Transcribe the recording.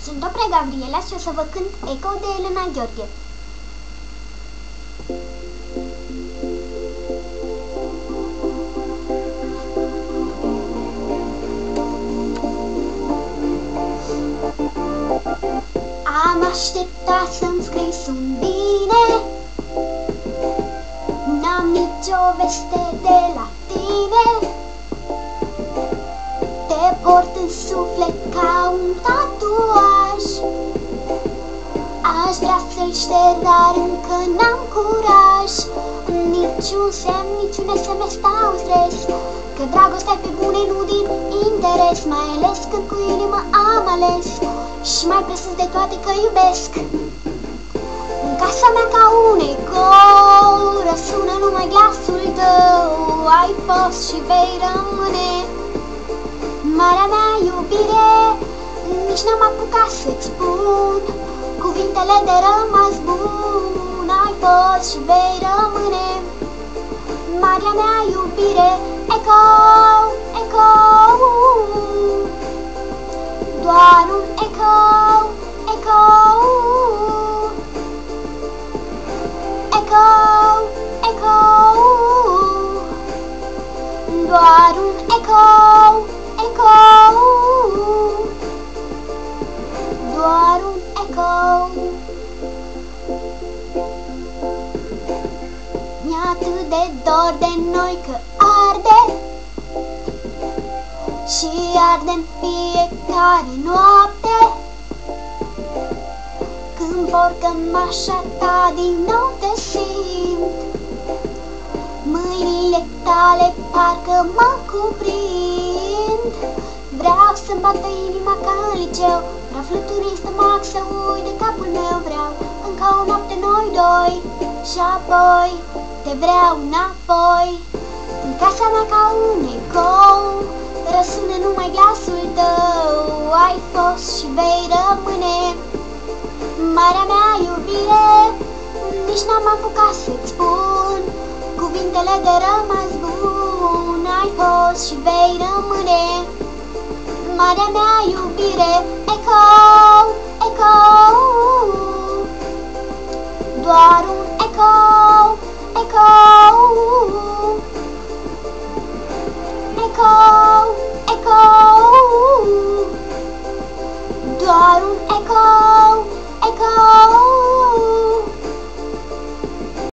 Sunt Oprea Gabriela și o să vă cânt Echo de Elena Gheorghe. Am așteptat să-mi scrii un bine, n-am nicio veste de la tine. Te port în suflet ca un tatuaj, aș vrea să-l șterg, dar încă n-am curaj. Niciun semn, niciun SMS sau stres, că dragostea pe bune, nu din interes. Mai ales când cu inima am ales, și mai presus de toate că iubesc. În casa mea ca un ecou răsună numai glasul tău. Ai fost și vei rămâne marea mea iubire. Nici n-am apucat să-ți spun cuvintele de rămas bun. Ai fost și vei rămâne marea mea iubire. Ecou, ecou, doar un ecou, ecou, ecou, ecou, doar un ecou, ecou, doar un ecou. Mi-e atât de dor de noi că arde și arde în fiecare noapte. Când porcămașa ta din nou te simt, mâinile tale parcă mă cuprind. Vreau să-mi bată inima ca în liceu, vreau fluturi în stomac să uit de capul meu. Vreau încă o noapte noi doi și apoi te vreau înapoi. În casa mea ca un ecou răsună numai glasul tău. Ai fost și vei rămâne marea mea iubire. Nici n-am apucat să-ți spun cuvintele de rămas bun. Ai fost și vei rămâne marea mea iubire. Ecou, ecou, doar